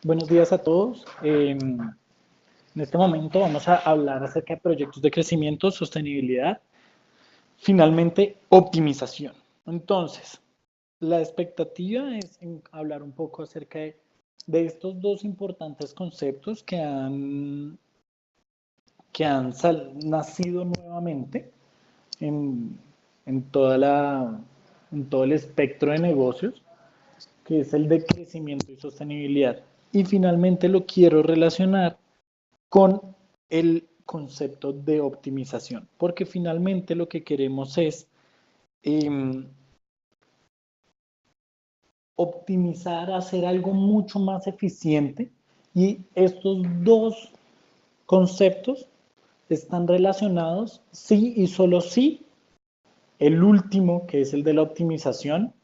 Buenos días a todos. En este momento vamos a hablar acerca de proyectos de crecimiento, sostenibilidad, finalmente optimización. Entonces, la expectativa es hablar un poco acerca de estos dos importantes conceptos que han nacido nuevamente en, en, toda en todo el espectro de negocios, que es el de crecimiento y sostenibilidad. Y finalmente lo quiero relacionar con el concepto de optimización, porque finalmente lo que queremos es eh, optimizar, hacer algo mucho más eficiente, y estos dos conceptos están relacionados sí y solo sí. El último, que es el de la optimización,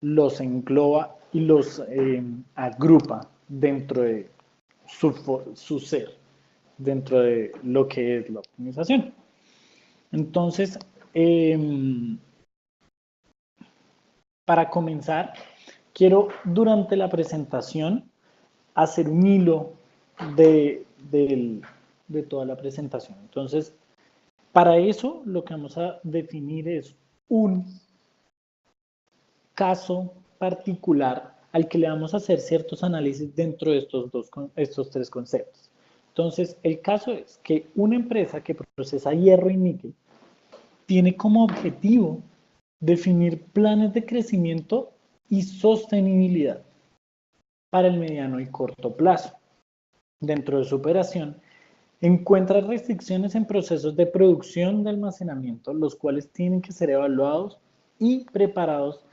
los engloba y los agrupa dentro de su ser, dentro de lo que es la optimización. Entonces, para comenzar, quiero durante la presentación hacer un hilo de toda la presentación. Entonces, para eso lo que vamos a definir es un caso particular al que le vamos a hacer ciertos análisis dentro de estos tres conceptos. Entonces, el caso es que una empresa que procesa hierro y níquel tiene como objetivo definir planes de crecimiento y sostenibilidad para el mediano y corto plazo. Dentro de su operación, encuentra restricciones en procesos de producción de almacenamiento, los cuales tienen que ser evaluados y preparados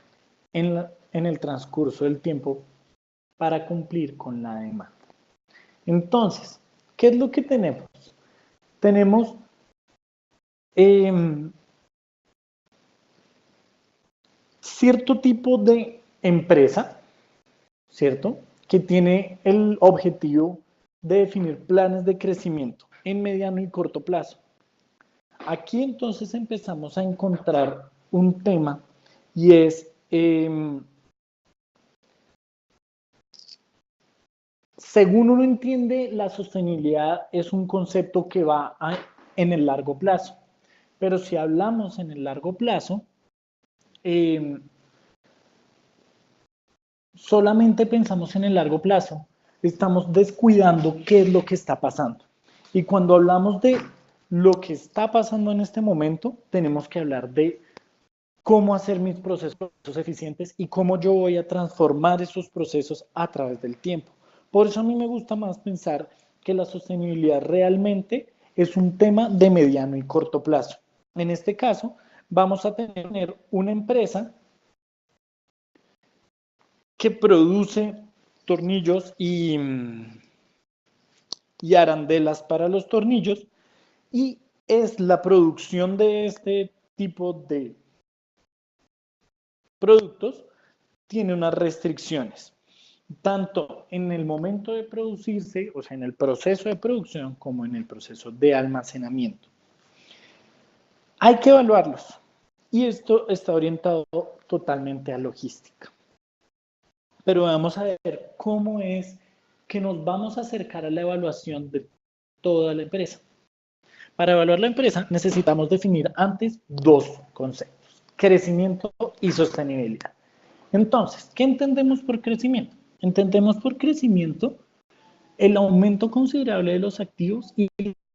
en el transcurso del tiempo para cumplir con la demanda. Entonces, ¿qué es lo que tenemos? Tenemos eh, cierto tipo de empresa, ¿cierto? Que tiene el objetivo de definir planes de crecimiento en mediano y corto plazo. Aquí entonces empezamos a encontrar un tema, y es, según uno entiende, la sostenibilidad es un concepto que va en el largo plazo. Pero si hablamos en el largo plazo, eh, solamente pensamos en el largo plazo, estamos descuidando qué es lo que está pasando. Y cuando hablamos de lo que está pasando en este momento, tenemos que hablar de cómo hacer mis procesos eficientes y cómo yo voy a transformar esos procesos a través del tiempo. Por eso a mí me gusta más pensar que la sostenibilidad realmente es un tema de mediano y corto plazo. En este caso, vamos a tener una empresa que produce tornillos y arandelas para los tornillos, y es la producción de este tipo de productos tiene unas restricciones, tanto en el momento de producirse, o sea, en el proceso de producción, como en el proceso de almacenamiento. Hay que evaluarlos, y esto está orientado totalmente a logística. Pero vamos a ver cómo es que nos vamos a acercar a la evaluación de toda la empresa. Para evaluar la empresa necesitamos definir antes dos conceptos: crecimiento y sostenibilidad. Entonces, ¿qué entendemos por crecimiento? Entendemos por crecimiento el aumento considerable de los activos y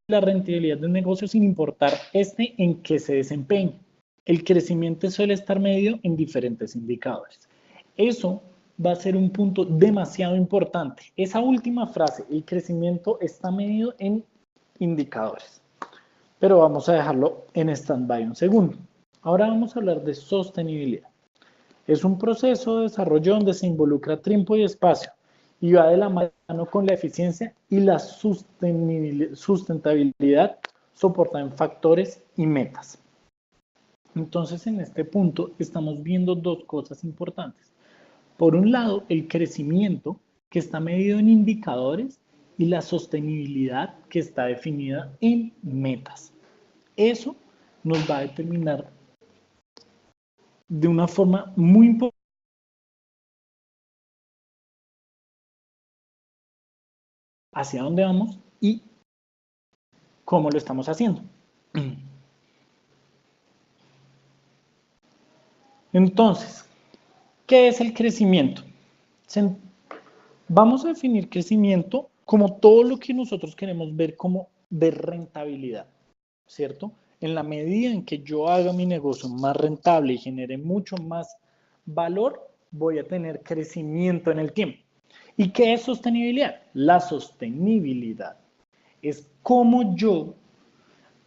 la rentabilidad de un negocio, sin importar en qué se desempeñe. El crecimiento suele estar medido en diferentes indicadores. Eso va a ser un punto demasiado importante. Esa última frase, el crecimiento está medido en indicadores. Pero vamos a dejarlo en stand-by un segundo. Ahora vamos a hablar de sostenibilidad. Es un proceso de desarrollo donde se involucra tiempo y espacio, y va de la mano con la eficiencia y la sustentabilidad soportada en factores y metas. Entonces, en este punto estamos viendo dos cosas importantes. Por un lado, el crecimiento, que está medido en indicadores, y la sostenibilidad, que está definida en metas. Eso nos va a determinar de una forma muy importante hacia dónde vamos y cómo lo estamos haciendo. Entonces, ¿qué es el crecimiento? Vamos a definir crecimiento como todo lo que nosotros queremos ver como de rentabilidad, ¿cierto? En la medida en que yo haga mi negocio más rentable y genere mucho más valor, voy a tener crecimiento en el tiempo. ¿Y qué es sostenibilidad? La sostenibilidad es cómo yo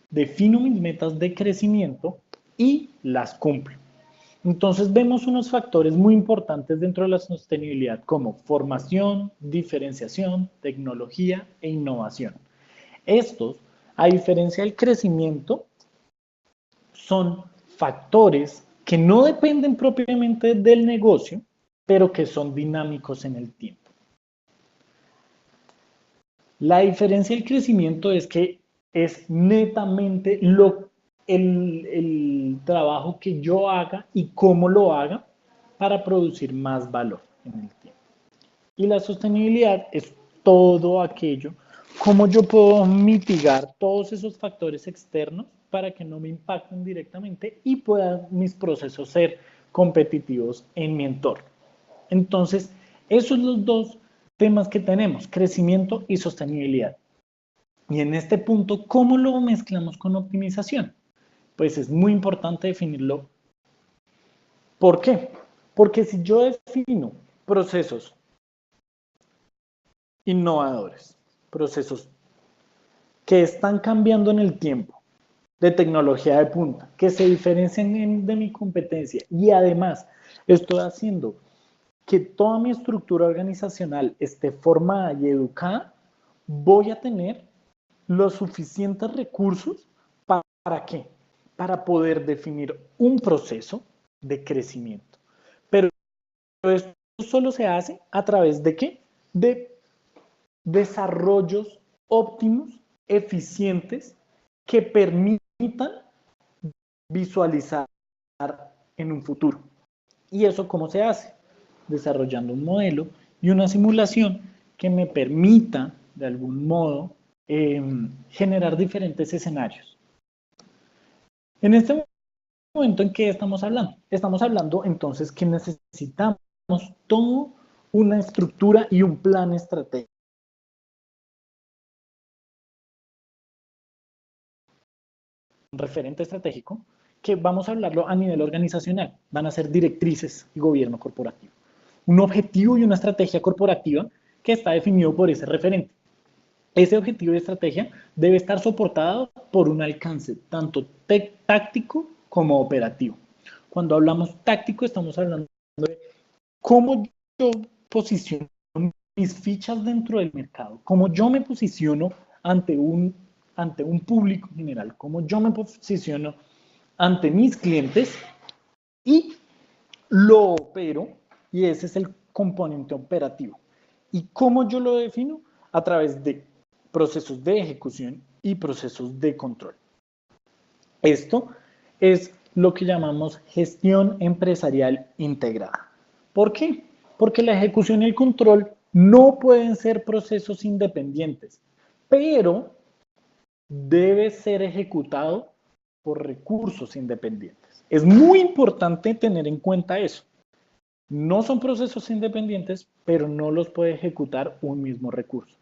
defino mis metas de crecimiento y las cumplo. Entonces vemos unos factores muy importantes dentro de la sostenibilidad como formación, diferenciación, tecnología e innovación. Estos, a diferencia del crecimiento, son factores que no dependen propiamente del negocio, pero que son dinámicos en el tiempo. La diferencia del crecimiento es que es netamente el trabajo que yo haga y cómo lo haga para producir más valor en el tiempo. Y la sostenibilidad es todo aquello, cómo yo puedo mitigar todos esos factores externos para que no me impacten directamente y puedan mis procesos ser competitivos en mi entorno. Entonces, esos son los dos temas que tenemos, crecimiento y sostenibilidad. Y en este punto, ¿cómo lo mezclamos con optimización? Pues es muy importante definirlo. ¿Por qué? Porque si yo defino procesos innovadores, procesos que están cambiando en el tiempo, de tecnología de punta, que se diferencian de mi competencia y además estoy haciendo que toda mi estructura organizacional esté formada y educada, voy a tener los suficientes recursos ¿para qué? Para poder definir un proceso de crecimiento. Pero esto solo se hace a través de ¿qué? De desarrollos óptimos, eficientes, que permitan visualizar en un futuro. ¿Y eso cómo se hace? Desarrollando un modelo y una simulación que me permita, de algún modo, generar diferentes escenarios. En este momento, ¿en qué estamos hablando? Estamos hablando entonces que necesitamos toda una estructura y un plan estratégico. Un referente estratégico que vamos a hablarlo a nivel organizacional. Van a ser directrices y gobierno corporativo. Un objetivo y una estrategia corporativa que está definido por ese referente. Ese objetivo y estrategia debe estar soportado por un alcance tanto táctico como operativo. Cuando hablamos táctico, estamos hablando de cómo yo posiciono mis fichas dentro del mercado, cómo yo me posiciono ante un público general, cómo yo me posiciono ante mis clientes y lo opero, y ese es el componente operativo. ¿Y cómo yo lo defino? A través de procesos de ejecución y procesos de control. Esto es lo que llamamos gestión empresarial integrada. ¿Por qué? Porque la ejecución y el control no pueden ser procesos independientes, pero debe ser ejecutado por recursos independientes. Es muy importante tener en cuenta eso. No son procesos independientes, pero no los puede ejecutar un mismo recurso.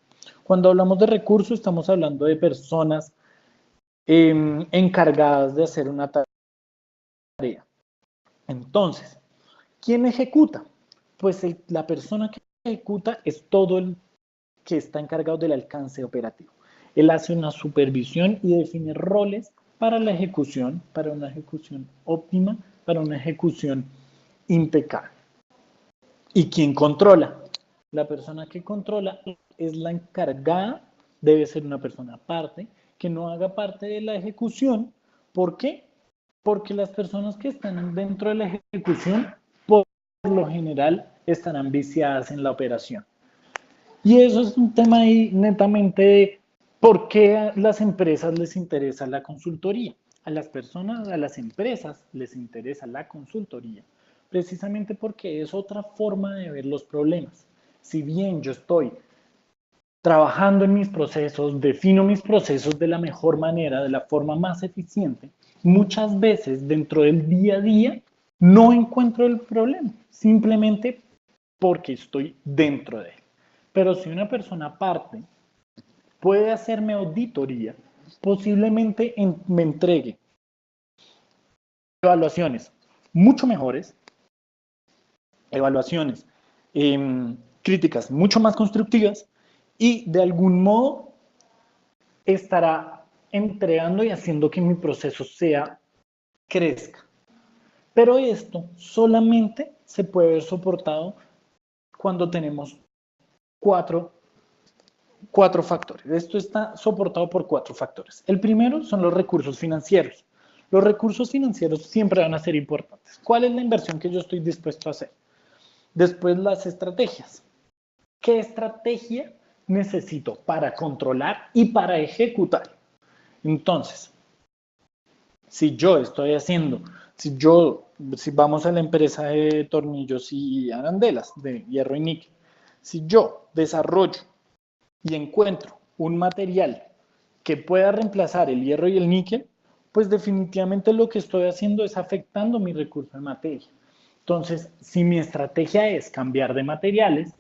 Cuando hablamos de recursos, estamos hablando de personas encargadas de hacer una tarea. Entonces, ¿quién ejecuta? Pues la persona que ejecuta es todo el que está encargado del alcance operativo. Él hace una supervisión y define roles para la ejecución, para una ejecución óptima, para una ejecución impecable. ¿Y quién controla? La persona que controla es la encargada, debe ser una persona aparte, que no haga parte de la ejecución. ¿Por qué? Porque las personas que están dentro de la ejecución, por lo general, estarán viciadas en la operación. Y eso es un tema ahí netamente de por qué a las empresas les interesa la consultoría. A las personas, a las empresas les interesa la consultoría, precisamente porque es otra forma de ver los problemas. Si bien yo estoy trabajando en mis procesos, defino mis procesos de la mejor manera, de la forma más eficiente, muchas veces dentro del día a día no encuentro el problema, simplemente porque estoy dentro de él. Pero si una persona aparte puede hacerme auditoría, posiblemente me entregue evaluaciones mucho mejores, evaluaciones críticas mucho más constructivas y de algún modo estará entregando y haciendo que mi proceso crezca. Pero esto solamente se puede ver soportado cuando tenemos cuatro factores. Esto está soportado por 4 factores. El primero son los recursos financieros. Los recursos financieros siempre van a ser importantes. ¿Cuál es la inversión que yo estoy dispuesto a hacer? Después, las estrategias. ¿Qué estrategia necesito para controlar y para ejecutar? Entonces, si vamos a la empresa de tornillos y arandelas, de hierro y níquel, si yo desarrollo y encuentro un material que pueda reemplazar el hierro y el níquel, pues definitivamente lo que estoy haciendo es afectando mi recurso en materia. Entonces, si mi estrategia es cambiar de materiales,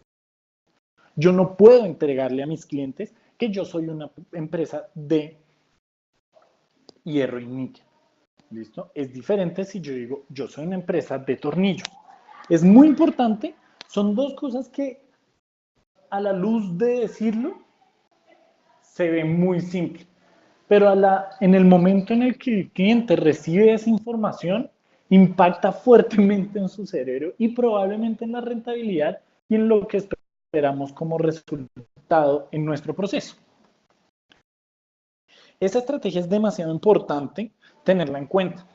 yo no puedo entregarle a mis clientes que yo soy una empresa de hierro y níquel. ¿Listo? Es diferente si yo digo, yo soy una empresa de tornillos. Es muy importante, son dos cosas que a la luz de decirlo se ve muy simple, pero en el momento en el que el cliente recibe esa información, impacta fuertemente en su cerebro y probablemente en la rentabilidad y en lo que esperamos como resultado en nuestro proceso. Esa estrategia es demasiado importante tenerla en cuenta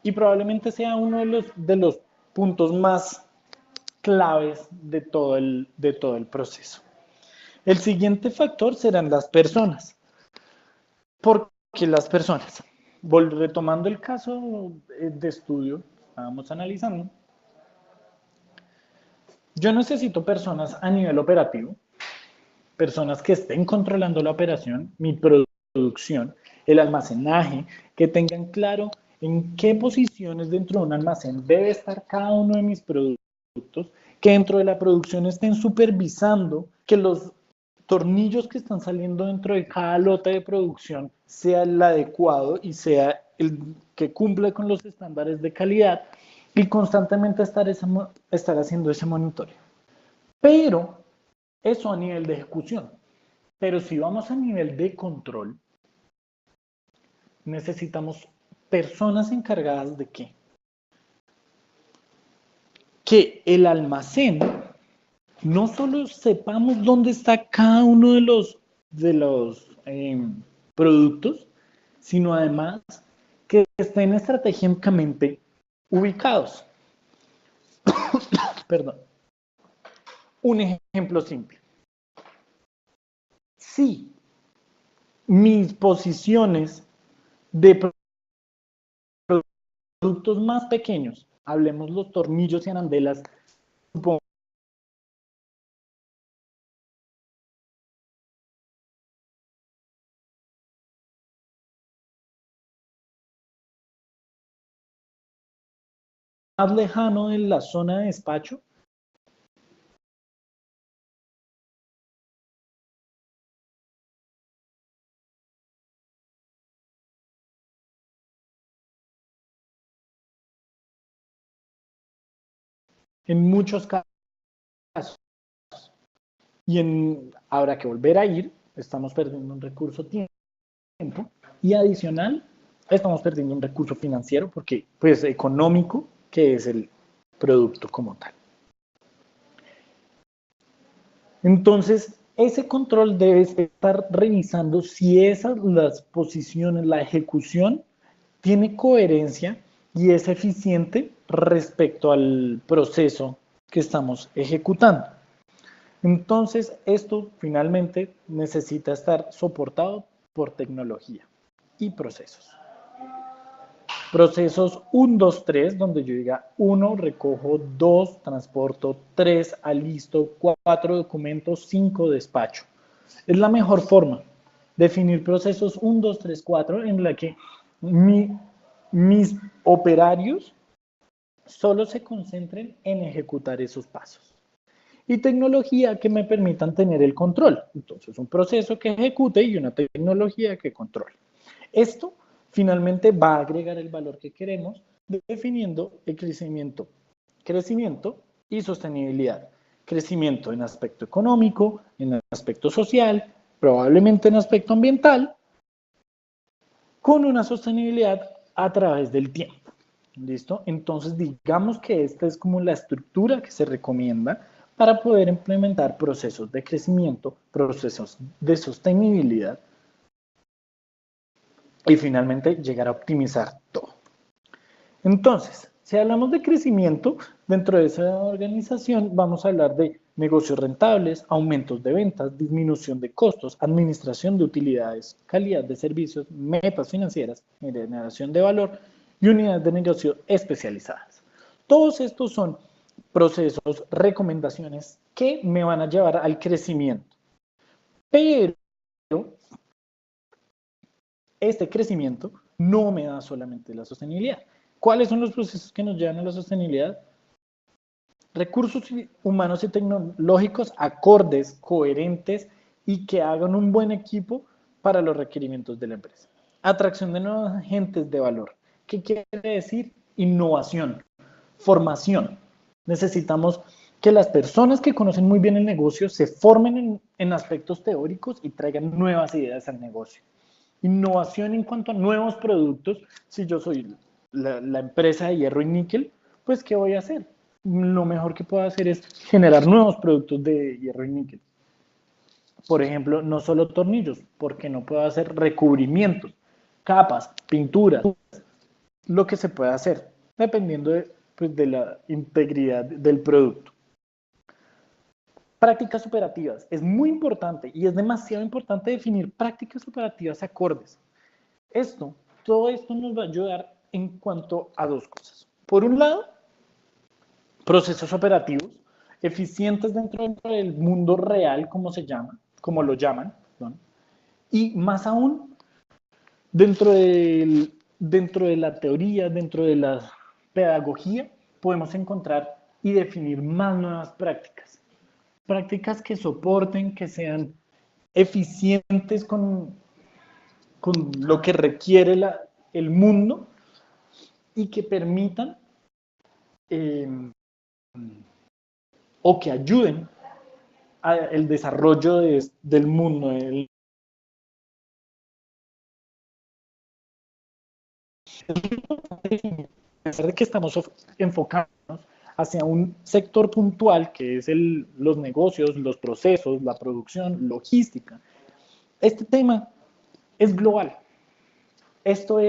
y probablemente sea uno de los puntos más claves de todo el proceso. El siguiente factor serán las personas. ¿Por qué las personas? Retomando el caso de estudio, estábamos analizando, yo necesito personas a nivel operativo, personas que estén controlando la operación, mi producción, el almacenaje, que tengan claro en qué posiciones dentro de un almacén debe estar cada uno de mis productos, que dentro de la producción estén supervisando que los tornillos que están saliendo dentro de cada lote de producción sea el adecuado y sea el que cumple con los estándares de calidad y constantemente estar haciendo ese monitoreo. Pero eso a nivel de ejecución. Pero si vamos a nivel de control, necesitamos personas encargadas de qué? Que el almacén no solo sepamos dónde está cada uno de los productos, sino además que estén estratégicamente ubicados. Perdón. Un ejemplo simple. Si mis posiciones de productos más pequeños, hablemos los tornillos y arandelas, más lejano de la zona de despacho, en muchos casos, habrá que volver a ir, estamos perdiendo un recurso tiempo y adicional, estamos perdiendo un recurso financiero porque, pues, económico, que es el producto como tal. Entonces, ese control debe estar revisando si las posiciones, la ejecución, tiene coherencia y es eficiente respecto al proceso que estamos ejecutando. Entonces, esto finalmente necesita estar soportado por tecnología y procesos. Procesos 1, 2, 3, donde yo diga 1, recojo, 2, transporto, 3, alisto, 4, documento, 5, despacho. Es la mejor forma. Definir procesos 1, 2, 3, 4 en la que mis operarios solo se concentren en ejecutar esos pasos. Y tecnología que me permitan tener el control. Entonces, un proceso que ejecute y una tecnología que controle. Esto finalmente va a agregar el valor que queremos definiendo el crecimiento y sostenibilidad. Crecimiento en aspecto económico, en aspecto social, probablemente en aspecto ambiental, con una sostenibilidad a través del tiempo. ¿Listo? Entonces, digamos que esta es como la estructura que se recomienda para poder implementar procesos de crecimiento, procesos de sostenibilidad y finalmente llegar a optimizar todo. Entonces, si hablamos de crecimiento, dentro de esa organización vamos a hablar de negocios rentables, aumentos de ventas, disminución de costos, administración de utilidades, calidad de servicios, metas financieras, generación de valor y unidades de negocio especializadas. Todos estos son procesos, recomendaciones que me van a llevar al crecimiento. Pero este crecimiento no me da solamente la sostenibilidad. ¿Cuáles son los procesos que nos llevan a la sostenibilidad? Recursos humanos y tecnológicos acordes, coherentes y que hagan un buen equipo para los requerimientos de la empresa. Atracción de nuevos agentes de valor. ¿Qué quiere decir? Innovación, formación. Necesitamos que las personas que conocen muy bien el negocio se formen en aspectos teóricos y traigan nuevas ideas al negocio. Innovación en cuanto a nuevos productos. Si yo soy la empresa de hierro y níquel, pues ¿qué voy a hacer? Lo mejor que puedo hacer es generar nuevos productos de hierro y níquel. Por ejemplo, no solo tornillos, porque no puedo hacer recubrimientos, capas, pinturas, lo que se pueda hacer, dependiendo pues, de la integridad del producto. Prácticas operativas. Es muy importante y es demasiado importante definir prácticas operativas acordes. Todo esto nos va a ayudar en cuanto a dos cosas. Por un lado, procesos operativos eficientes dentro del mundo real, como lo llaman, ¿no? Y más aún, dentro de la teoría, dentro de la pedagogía, podemos encontrar y definir más nuevas prácticas. Prácticas que soporten, que sean eficientes con lo que requiere el mundo y que permitan o que ayuden al desarrollo del mundo. A pesar de que estamos enfocándonos hacia un sector puntual que es los negocios, los procesos, la producción, logística, este tema es global. Esto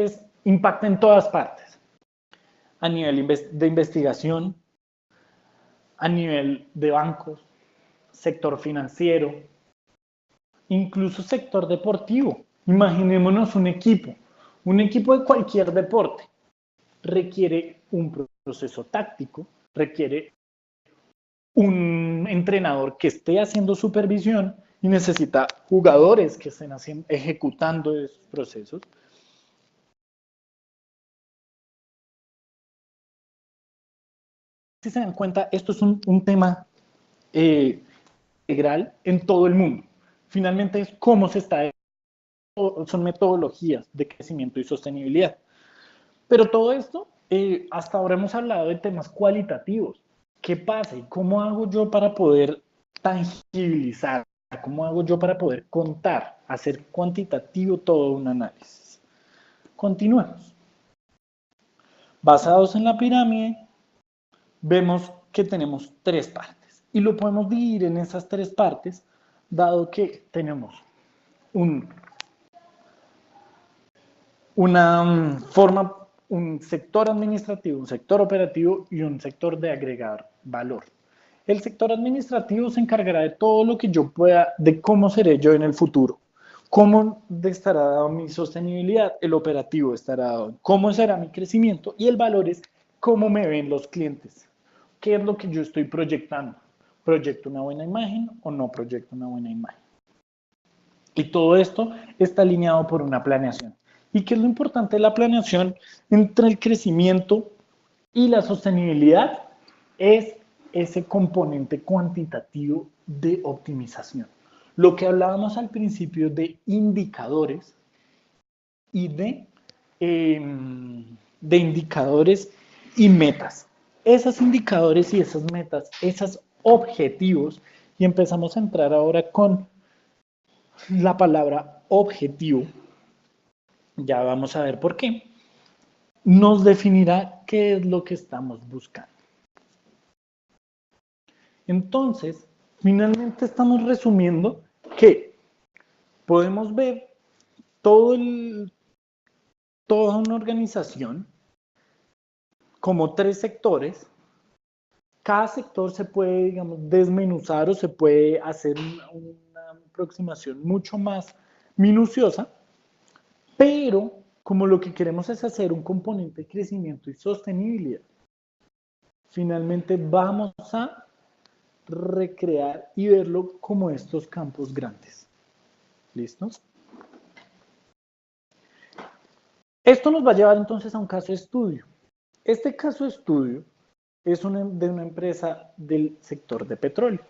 impacta en todas partes, a nivel de investigación, a nivel de bancos, sector financiero, incluso sector deportivo. Imaginémonos un equipo de cualquier deporte requiere un proceso táctico, requiere un entrenador que esté haciendo supervisión y necesita jugadores que estén ejecutando esos procesos. Si se dan cuenta, esto es un tema integral en todo el mundo. Finalmente es cómo son metodologías de crecimiento y sostenibilidad. Pero todo esto, hasta ahora hemos hablado de temas cualitativos. ¿Qué pasa y cómo hago yo para poder tangibilizar? ¿Cómo hago yo para poder contar, hacer cuantitativo todo un análisis? Continuemos. Basados en la pirámide, vemos que tenemos tres partes y lo podemos dividir en esas tres partes, dado que tenemos una forma, un sector administrativo, un sector operativo y un sector de agregar valor. El sector administrativo se encargará de todo lo que yo pueda, de cómo seré yo en el futuro, cómo estará dado mi sostenibilidad, el operativo estará dado, cómo será mi crecimiento y el valor es cómo me ven los clientes, qué es lo que yo estoy proyectando. ¿Proyecto una buena imagen o no proyecto una buena imagen? Y todo esto está alineado por una planeación. ¿Y qué es lo importante de la planeación entre el crecimiento y la sostenibilidad? Es ese componente cuantitativo de optimización. Lo que hablábamos al principio de indicadores y de indicadores y metas. Esos indicadores y esas metas, esos objetivos, y empezamos a entrar ahora con la palabra objetivo, ya vamos a ver por qué, nos definirá qué es lo que estamos buscando. Entonces, finalmente estamos resumiendo que podemos ver toda una organización como 3 sectores. Cada sector se puede, digamos, desmenuzar o se puede hacer una aproximación mucho más minuciosa, pero como lo que queremos es hacer un componente de crecimiento y sostenibilidad, finalmente vamos a recrear y verlo como estos campos grandes. ¿Listos? Esto nos va a llevar entonces a un caso de estudio. Este caso de estudio es de una empresa del sector de petróleo.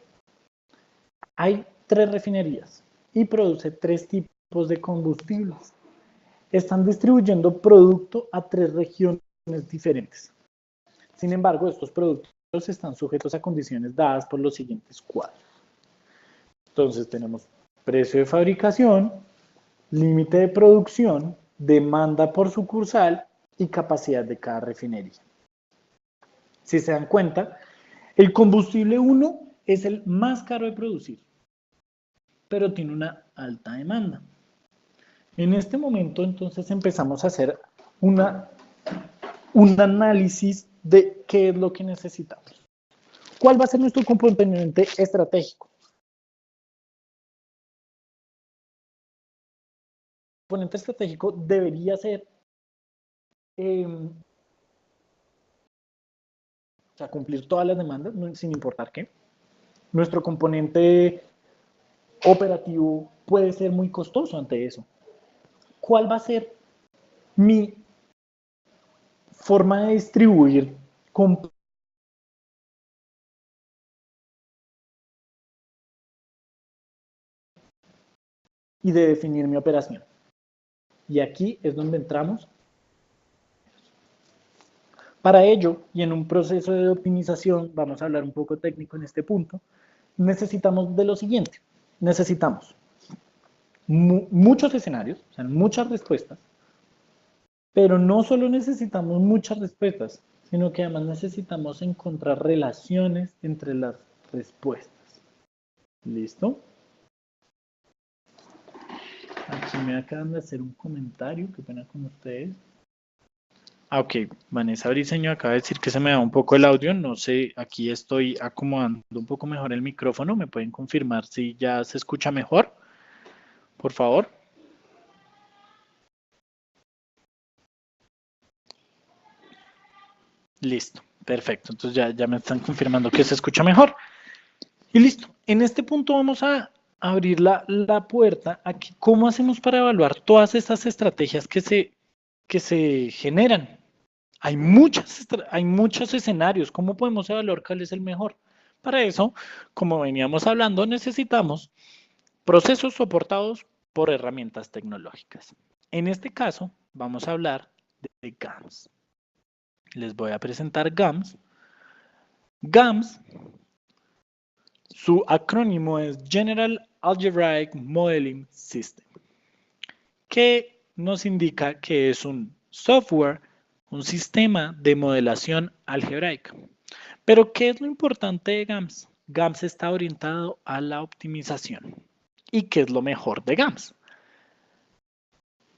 Hay 3 refinerías y produce 3 tipos de combustibles. Están distribuyendo producto a 3 regiones diferentes. Sin embargo, estos productos están sujetos a condiciones dadas por los siguientes cuadros. Entonces tenemos precio de fabricación, límite de producción, demanda por sucursal y capacidad de cada refinería. Si se dan cuenta, el combustible 1 es el más caro de producir, pero tiene una alta demanda. En este momento, entonces, empezamos a hacer un análisis de qué es lo que necesitamos. ¿Cuál va a ser nuestro componente estratégico? El componente estratégico debería ser o sea, cumplir todas las demandas, sin importar qué. Nuestro componente operativo puede ser muy costoso ante eso. ¿Cuál va a ser mi forma de distribuir y de definir mi operación? Y aquí es donde entramos. Para ello, y en un proceso de optimización, vamos a hablar un poco técnico en este punto, necesitamos de lo siguiente. Necesitamos muchos escenarios, o sea, muchas respuestas, pero no solo necesitamos muchas respuestas, sino que además necesitamos encontrar relaciones entre las respuestas. ¿Listo? Aquí me acaban de hacer un comentario, qué pena con ustedes. Ok, Vanessa Briceño acaba de decir que se me da un poco el audio, no sé, aquí estoy acomodando un poco mejor el micrófono, ¿me pueden confirmar si ya se escucha mejor? Por favor. Listo, perfecto, entonces ya me están confirmando que se escucha mejor. Y listo, en este punto vamos a abrir la puerta a que, cómo hacemos para evaluar todas estas estrategias que se generan. Hay muchos escenarios. ¿Cómo podemos evaluar cuál es el mejor? Para eso, como veníamos hablando, necesitamos procesos soportados por herramientas tecnológicas. En este caso, vamos a hablar de GAMS. Les voy a presentar GAMS. GAMS, su acrónimo es General Algebraic Modeling System, que nos indica que es un software, un sistema de modelación algebraica. Pero, ¿qué es lo importante de GAMS? GAMS está orientado a la optimización. ¿Y qué es lo mejor de GAMS?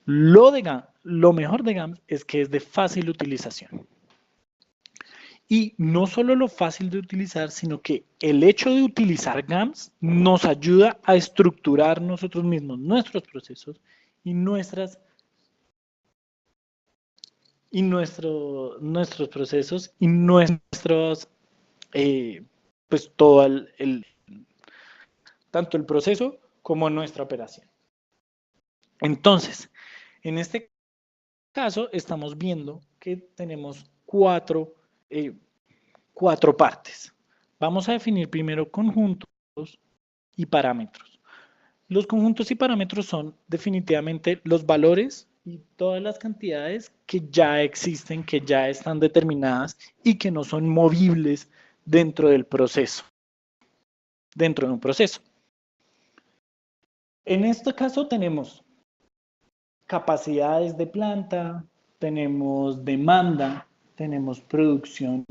Lo mejor de GAMS es que es de fácil utilización. Y no solo lo fácil de utilizar, sino que el hecho de utilizar GAMS nos ayuda a estructurar nosotros mismos nuestros procesos y nuestros procesos y pues todo tanto el proceso como nuestra operación. Entonces, en este caso estamos viendo que tenemos cuatro partes. Vamos a definir primero conjuntos y parámetros. Los conjuntos y parámetros son definitivamente los valores y todas las cantidades que ya existen, que ya están determinadas y que no son movibles dentro del proceso, dentro de un proceso. En este caso tenemos capacidades de planta, tenemos demanda, tenemos producción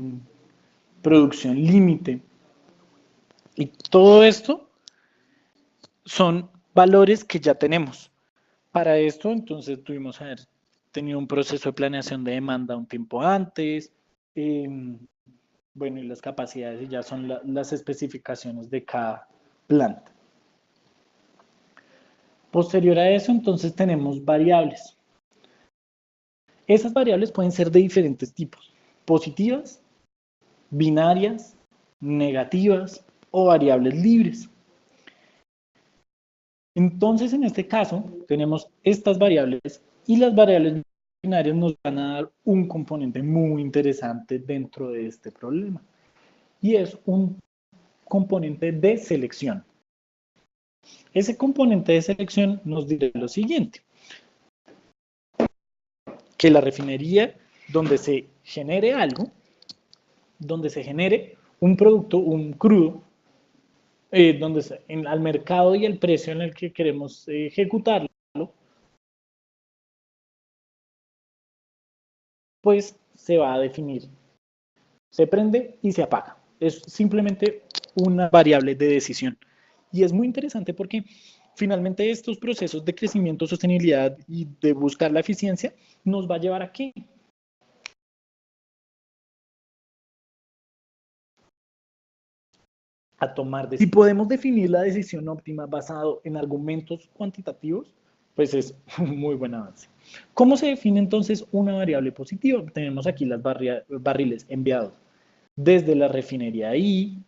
límite. Y todo esto son valores que ya tenemos. Para esto, entonces, tuvimos que haber tenido un proceso de planeación de demanda un tiempo antes. Bueno, y las capacidades ya son las especificaciones de cada planta. Posterior a eso, entonces, tenemos variables. Esas variables pueden ser de diferentes tipos. Positivas, binarias, negativas o variables libres. Entonces, en este caso, tenemos estas variables y las variables binarias nos van a dar un componente muy interesante dentro de este problema. Y es un componente de selección. Ese componente de selección nos dirá lo siguiente. Que la refinería donde se genere algo, donde se genere un producto, un crudo, donde al mercado y el precio en el que queremos ejecutarlo, pues se va a definir. Se prende y se apaga. Es simplemente una variable de decisión. Y es muy interesante porque finalmente estos procesos de crecimiento, sostenibilidad y de buscar la eficiencia nos va a llevar a ¿qué? A tomar decisiones. Si podemos definir la decisión óptima basado en argumentos cuantitativos, pues es un muy buen avance. ¿Cómo se define entonces una variable positiva? Tenemos aquí las barriles enviados desde la refinería I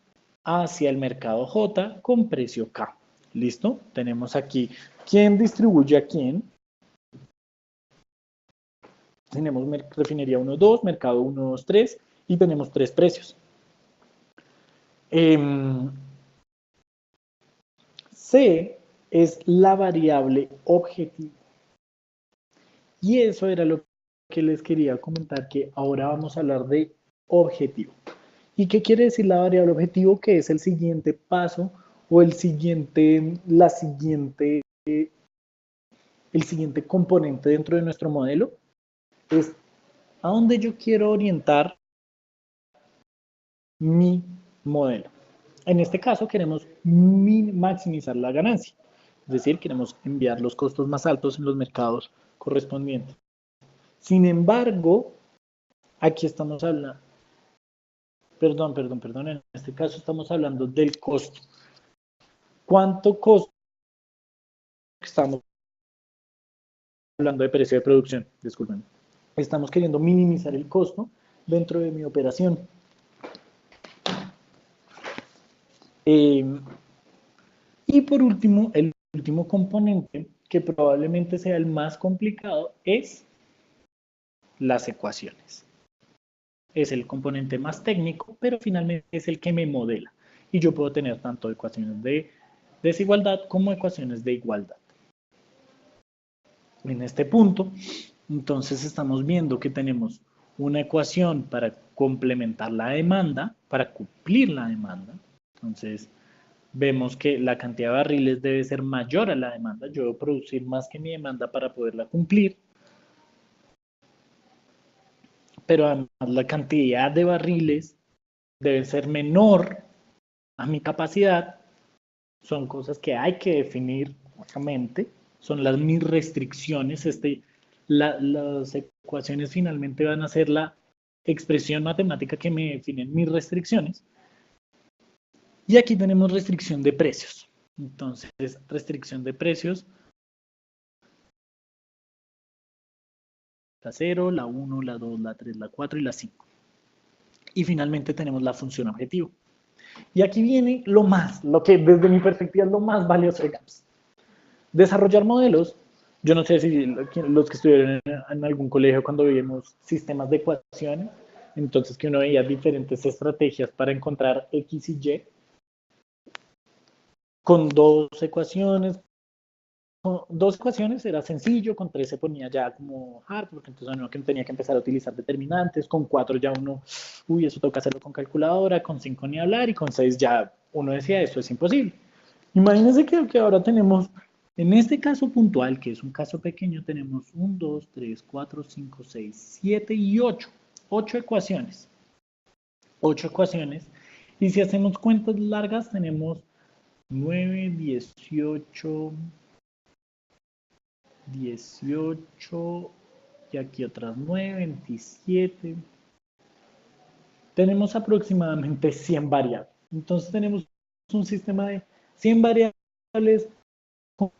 hacia el mercado J con precio K. ¿Listo? Tenemos aquí quién distribuye a quién. Tenemos refinería 1, 2, mercado 1, 2, 3 y tenemos 3 precios. C es la variable objetivo. Y eso era lo que les quería comentar, que ahora vamos a hablar de objetivo. ¿Y qué quiere decir la variable objetivo? Que es el siguiente paso o el siguiente componente dentro de nuestro modelo. Es a dónde yo quiero orientar mi modelo. En este caso queremos maximizar la ganancia, es decir, queremos enviar los costos más altos en los mercados correspondientes. Sin embargo, aquí estamos hablando, perdón, en este caso estamos hablando del costo. ¿Cuánto costo? Estamos hablando de precio de producción, disculpen. Estamos queriendo minimizar el costo dentro de mi operación. Y por último, el último componente, que probablemente sea el más complicado, es las ecuaciones. Es el componente más técnico, pero finalmente es el que me modela. Y yo puedo tener tanto ecuaciones de desigualdad como ecuaciones de igualdad. En este punto, entonces estamos viendo que tenemos una ecuación para complementar la demanda, para cumplir la demanda. Entonces, vemos que la cantidad de barriles debe ser mayor a la demanda. Yo debo producir más que mi demanda para poderla cumplir. Pero además la cantidad de barriles debe ser menor a mi capacidad. Son cosas que hay que definir, obviamente. Son mis restricciones. Las ecuaciones finalmente van a ser la expresión matemática que me definen mis restricciones. Y aquí tenemos restricción de precios. Entonces, restricción de precios. La 0, la 1, la 2, la 3, la 4 y la 5. Y finalmente tenemos la función objetivo. Y aquí viene lo que desde mi perspectiva es lo más valioso de GAMS. Desarrollar modelos Yo no sé si los que estuvieron en algún colegio cuando vimos sistemas de ecuaciones, entonces que uno veía diferentes estrategias para encontrar X y Y con dos ecuaciones era sencillo, con tres se ponía ya como hard, porque entonces uno tenía que empezar a utilizar determinantes, con cuatro ya uno, uy, eso toca hacerlo con calculadora, con cinco ni hablar, y con seis ya uno decía, esto es imposible. Imagínense que ahora tenemos, en este caso puntual, que es un caso pequeño, tenemos 1, 2, 3, 4, 5, 6, 7 y 8. 8 ecuaciones. 8 ecuaciones. Y si hacemos cuentas largas, tenemos 9, 18, 18 y aquí otras 9, 27. Tenemos aproximadamente 100 variables. Entonces tenemos un sistema de 100 variables con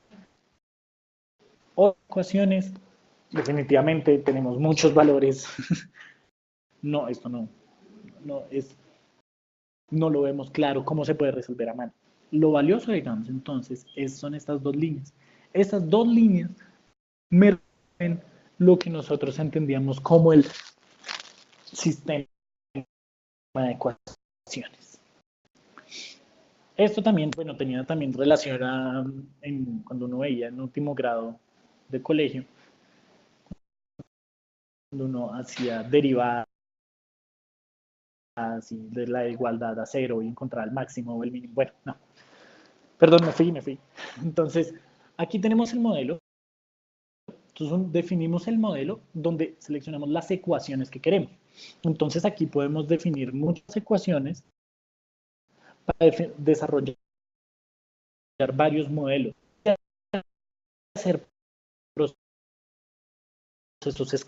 8 ecuaciones. Definitivamente tenemos muchos valores. No, esto no lo vemos claro cómo se puede resolver a mano. Lo valioso, digamos, entonces, son estas dos líneas. Estas dos líneas me refieren lo que nosotros entendíamos como el sistema de ecuaciones. Esto también, bueno, tenía también relación cuando uno veía en último grado de colegio, cuando uno hacía derivadas y de la igualdad a cero y encontrar el máximo o el mínimo. Bueno, no, perdón, me fui. Entonces, aquí tenemos el modelo. Entonces, definimos el modelo donde seleccionamos las ecuaciones que queremos. Entonces, aquí podemos definir muchas ecuaciones para desarrollar varios modelos. Hacer procesos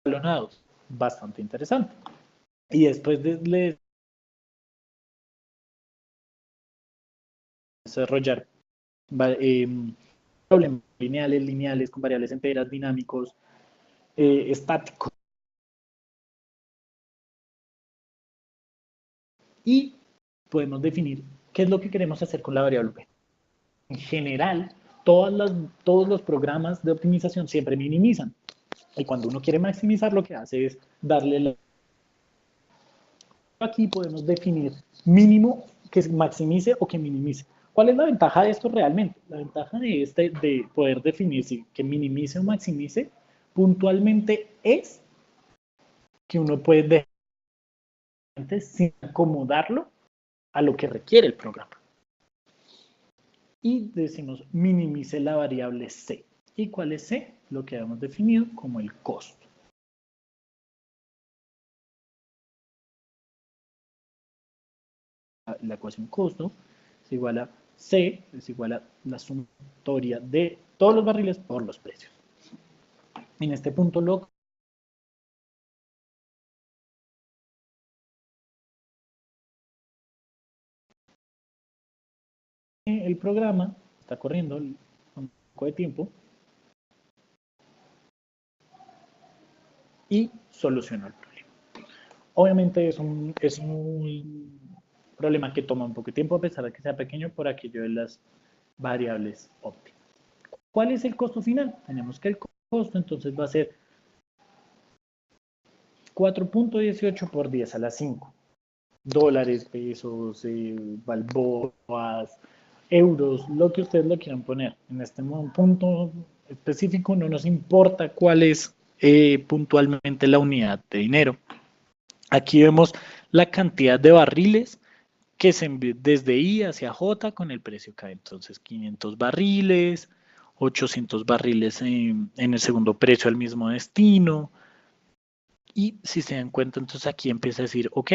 escalonados. Bastante interesante. Y después de desarrollar problemas lineales, con variables enteras, dinámicos, estáticos. Y podemos definir qué es lo que queremos hacer con la variable p. En general, todos los programas de optimización siempre minimizan. Y cuando uno quiere maximizar, lo que hace es darle la... Aquí podemos definir mínimo que maximice o que minimice. ¿Cuál es la ventaja de esto realmente? La ventaja de poder definir si que minimice o maximice puntualmente es que uno puede sin acomodarlo a lo que requiere el programa. Y decimos minimice la variable C. ¿Y cuál es C? Lo que hemos definido como el costo. La ecuación costo es igual a C, es igual a la sumatoria de todos los barriles por los precios. En este punto lo el programa está corriendo un poco de tiempo y soluciona el problema. Obviamente es un problema que toma un poco de tiempo a pesar de que sea pequeño por aquello de las variables óptimas. ¿Cuál es el costo final? Tenemos que el costo entonces va a ser 4.18 por 10 a la 5. Dólares, pesos, balboas, euros, lo que ustedes lo quieran poner. En este punto específico no nos importa cuál es puntualmente la unidad de dinero. Aquí vemos la cantidad de barriles que se envía desde I hacia J con el precio K. Entonces 500 barriles, 800 barriles en el segundo precio al mismo destino. Y si se dan cuenta, entonces aquí empieza a decir, ok,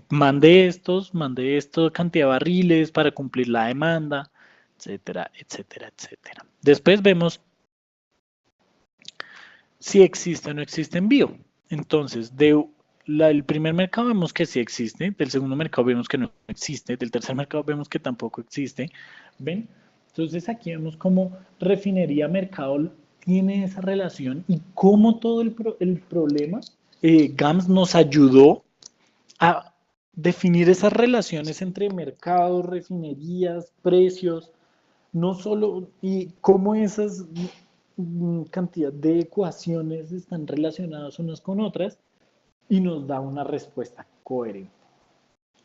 mande esta cantidad de barriles para cumplir la demanda, etcétera, etcétera, etcétera. Después vemos si existe o no existe envío. Entonces, del primer mercado vemos que sí existe, del segundo mercado vemos que no existe, del tercer mercado vemos que tampoco existe. ¿Ven? Entonces aquí vemos cómo refinería mercado tiene esa relación y cómo todo el problema GAMS nos ayudó a definir esas relaciones entre mercados, refinerías, precios, no solo, y cómo esas cantidad de ecuaciones están relacionadas unas con otras y nos da una respuesta coherente.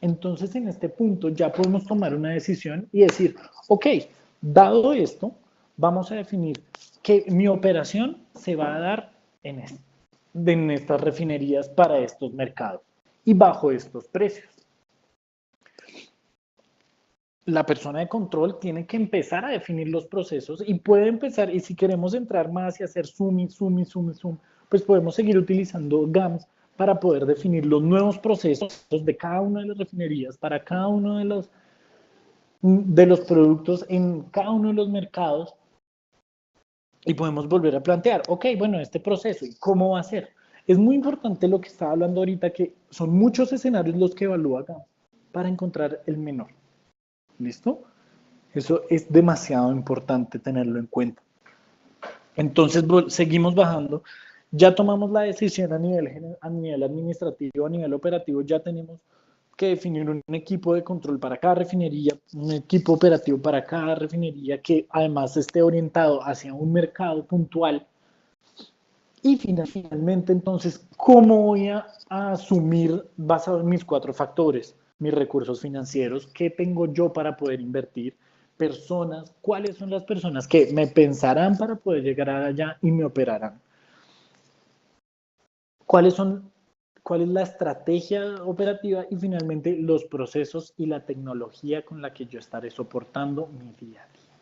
Entonces, en este punto ya podemos tomar una decisión y decir, ok, dado esto, vamos a definir que mi operación se va a dar en estas refinerías para estos mercados y bajo estos precios. La persona de control tiene que empezar a definir los procesos y puede empezar, y si queremos entrar más y hacer zoom y zoom y zoom y zoom, pues podemos seguir utilizando GAMS para poder definir los nuevos procesos de cada una de las refinerías, para cada uno de los productos en cada uno de los mercados, y podemos volver a plantear, ok, bueno, este proceso, ¿y cómo va a ser? Es muy importante lo que estaba hablando ahorita, que son muchos escenarios los que evalúa GAMS para encontrar el menor. ¿Listo? Eso es demasiado importante tenerlo en cuenta. Entonces seguimos bajando. Ya tomamos la decisión a nivel administrativo, a nivel operativo, ya tenemos que definir un equipo de control para cada refinería, un equipo operativo para cada refinería que además esté orientado hacia un mercado puntual. Y finalmente, entonces, ¿cómo voy a asumir, basado en mis 4 factores? Mis recursos financieros, ¿qué tengo yo para poder invertir? Personas, ¿cuáles son las personas que me pensarán para poder llegar allá y me operarán? ¿Cuáles son, cuál es la estrategia operativa? Y finalmente, los procesos y la tecnología con la que yo estaré soportando mi día a día.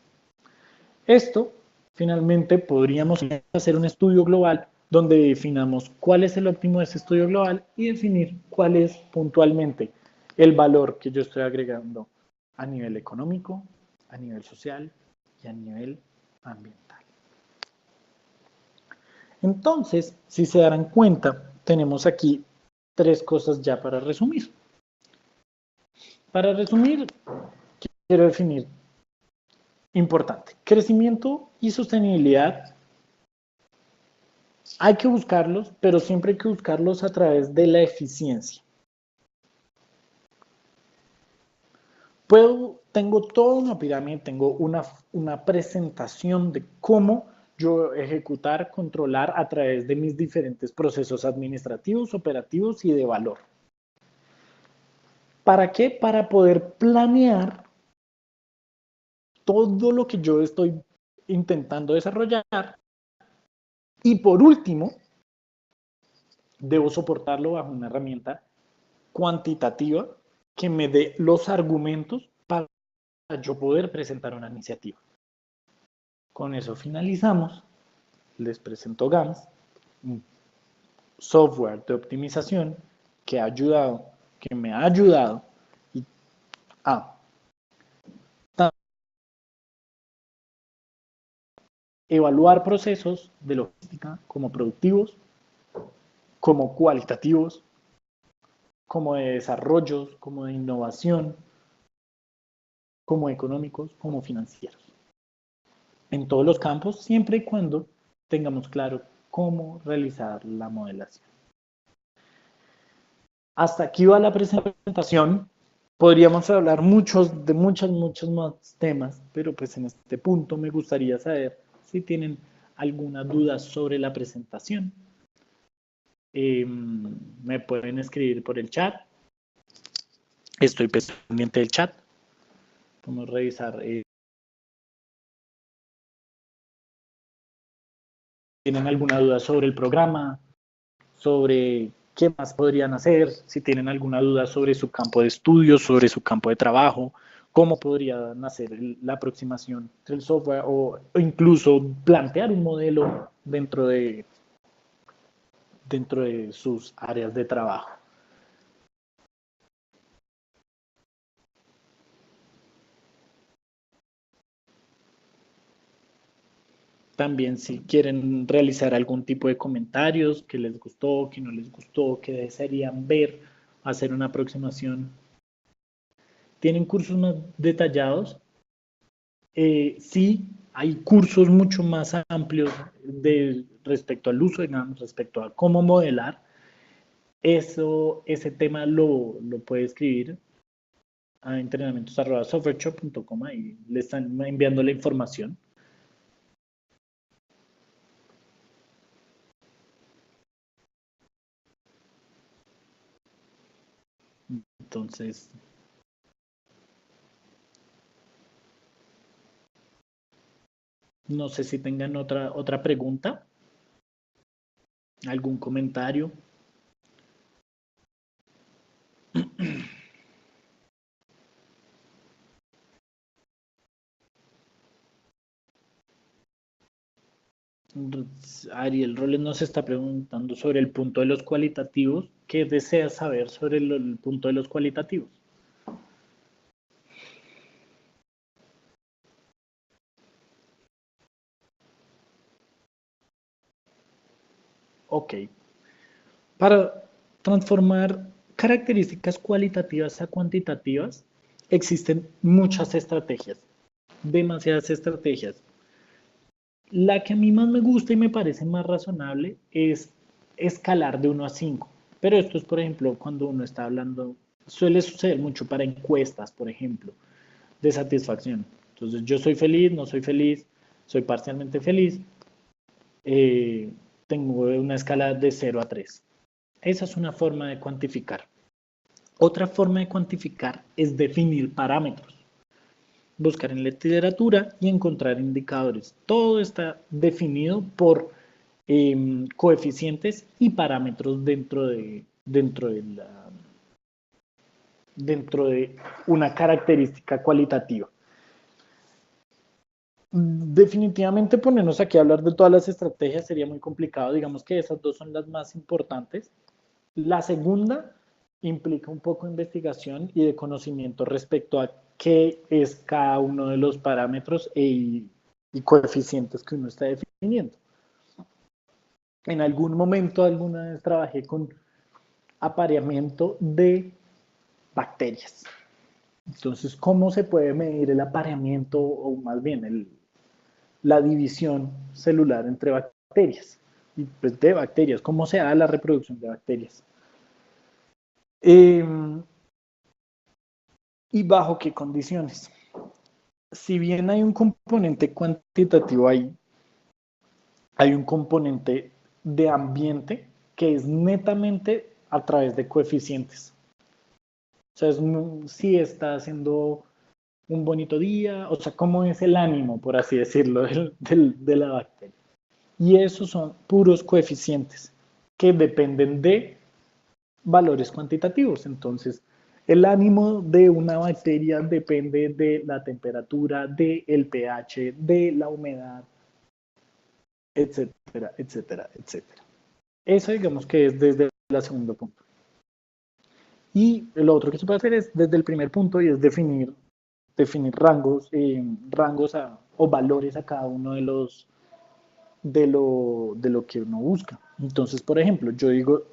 Esto, finalmente, podríamos hacer un estudio global donde definamos cuál es el óptimo de ese estudio global y definir cuál es puntualmente el valor que yo estoy agregando a nivel económico, a nivel social y a nivel ambiental. Entonces, si se darán cuenta, tenemos aquí 3 cosas ya para resumir. Para resumir, quiero definir importante, crecimiento y sostenibilidad. Hay que buscarlos, pero siempre hay que buscarlos a través de la eficiencia. Tengo toda una pirámide, tengo una presentación de cómo yo ejecutar, controlar a través de mis diferentes procesos administrativos, operativos y de valor. ¿Para qué? Para poder planear todo lo que yo estoy intentando desarrollar. Y por último, debo soportarlo bajo una herramienta cuantitativa que me dé los argumentos para yo poder presentar una iniciativa. Con eso finalizamos. Les presento GAMS, un software de optimización que me ha ayudado a evaluar procesos de logística como productivos, como cualitativos, como de desarrollos, como de innovación, como económicos, como financieros. En todos los campos, siempre y cuando tengamos claro cómo realizar la modelación. Hasta aquí va la presentación. Podríamos hablar de muchos más temas, pero pues en este punto me gustaría saber si tienen alguna duda sobre la presentación. Me pueden escribir por el chat. Estoy pendiente del chat. Vamos a revisar. ¿Tienen alguna duda sobre el programa? Sobre qué más podrían hacer, si tienen alguna duda sobre su campo de estudio, sobre su campo de trabajo, cómo podrían hacer la aproximación del software o incluso plantear un modelo dentro de sus áreas de trabajo. También si quieren realizar algún tipo de comentarios, que les gustó, que no les gustó, que desearían ver, hacer una aproximación. ¿Tienen cursos más detallados? Sí, hay cursos mucho más amplios respecto al uso de GAMS, respecto a cómo modelar. Ese tema lo puede escribir a entrenamientos@softwareshop.com, ahí le están enviando la información. Entonces, no sé si tengan otra pregunta, algún comentario. Ariel Roles nos está preguntando sobre el punto de los cualitativos. ¿Qué deseas saber sobre el punto de los cualitativos? Ok. Para transformar características cualitativas a cuantitativas, existen muchas estrategias, demasiadas estrategias. La que a mí más me gusta y me parece más razonable es escalar de 1 a 5. Pero esto es, por ejemplo, cuando uno está hablando, suele suceder mucho para encuestas, por ejemplo, de satisfacción. Entonces, yo soy feliz, no soy feliz, soy parcialmente feliz. Tengo una escala de 0 a 3. Esa es una forma de cuantificar. Otra forma de cuantificar es definir parámetros. Buscar en literatura y encontrar indicadores. Todo está definido por coeficientes y parámetros dentro de una característica cualitativa. Definitivamente ponernos aquí a hablar de todas las estrategias sería muy complicado. Digamos que esas dos son las más importantes. La segunda implica un poco de investigación y de conocimiento respecto a qué es cada uno de los parámetros y coeficientes que uno está definiendo. En algún momento, alguna vez trabajé con apareamiento de bacterias. Entonces, ¿cómo se puede medir el apareamiento o más bien la división celular entre bacterias? Y pues de bacterias, ¿cómo se da la reproducción de bacterias? ¿Y bajo qué condiciones? Si bien hay un componente cuantitativo ahí, hay un componente de ambiente que es netamente a través de coeficientes. O sea, si está haciendo un bonito día, o sea, cómo es el ánimo, por así decirlo, de la bacteria. Y esos son puros coeficientes que dependen de valores cuantitativos. Entonces, el ánimo de una bacteria depende de la temperatura, del pH, de la humedad, etcétera, etcétera, etcétera. Eso digamos que es desde el segundo punto. Y lo otro que se puede hacer es desde el primer punto y es definir rangos, o valores a cada uno de lo que uno busca. Entonces, por ejemplo, yo digo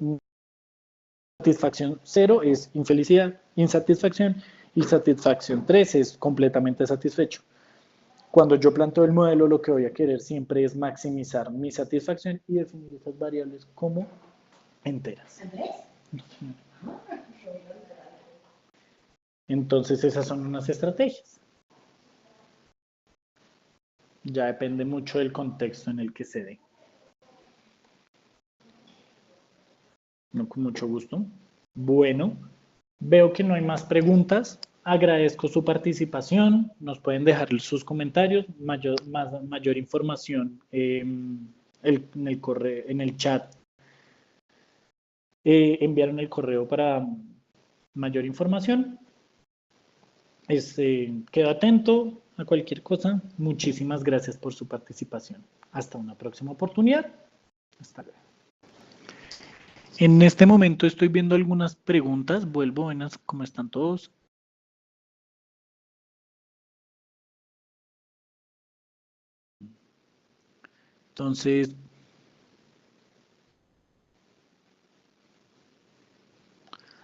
satisfacción 0 es infelicidad, insatisfacción, y satisfacción 3 es completamente satisfecho. Cuando yo planteo el modelo, lo que voy a querer siempre es maximizar mi satisfacción y definir esas variables como enteras. Entonces, esas son unas estrategias. Ya depende mucho del contexto en el que se dé. No, con mucho gusto. Bueno, veo que no hay más preguntas. Agradezco su participación. Nos pueden dejar sus comentarios, mayor información en el chat. Enviaron el correo para mayor información. Quedo atento a cualquier cosa. Muchísimas gracias por su participación. Hasta una próxima oportunidad. Hasta luego. En este momento estoy viendo algunas preguntas. Vuelvo, buenas, ¿cómo están todos? Entonces,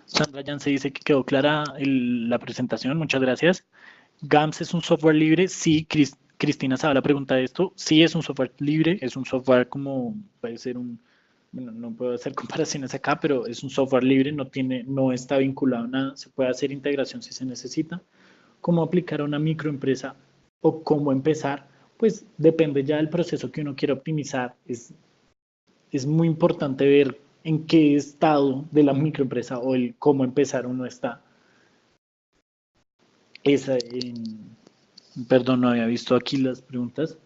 Sandra Jan se dice que quedó clara la presentación. Muchas gracias. GAMS es un software libre. Sí, Cristina sabe la pregunta de esto. Sí, es un software libre. Es un software como puede ser un bueno, no puedo hacer comparaciones acá, pero es un software libre, no está vinculado a nada, se puede hacer integración si se necesita. Cómo aplicar a una microempresa o cómo empezar, pues depende ya del proceso que uno quiera optimizar. Es muy importante ver en qué estado de la microempresa o el cómo empezar uno está. Esa, perdón, no había visto aquí las preguntas.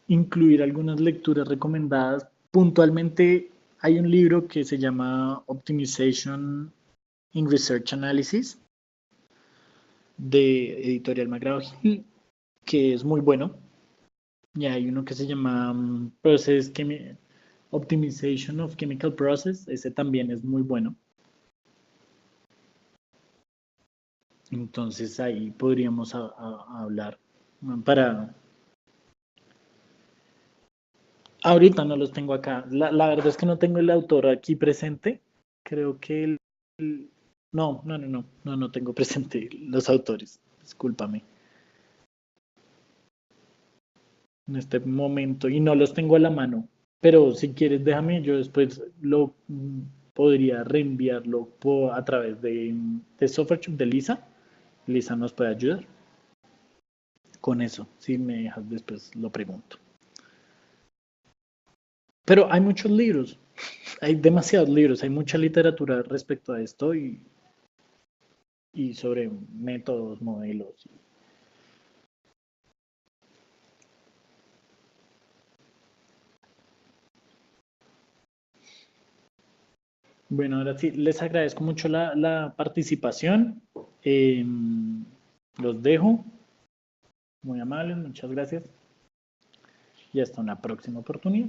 Incluir algunas lecturas recomendadas. Puntualmente hay un libro que se llama Optimization in Research Analysis de Editorial McGraw-Hill, que es muy bueno. Y hay uno que se llama Optimization of Chemical Process, ese también es muy bueno. Entonces ahí podríamos hablar para... Ahorita no los tengo acá. La verdad es que no tengo el autor aquí presente. Creo que no tengo presente los autores. Discúlpame. En este momento y no los tengo a la mano. Pero si quieres, déjame, yo después lo podría reenviarlo a través de SoftwareShop de Lisa. Lisa nos puede ayudar con eso. Si me dejas, después lo pregunto. Pero hay muchos libros, hay demasiados libros, hay mucha literatura respecto a esto y sobre métodos, modelos. Bueno, ahora sí, les agradezco mucho la participación. Eh, los dejo. Muy amables, muchas gracias. Y hasta una próxima oportunidad.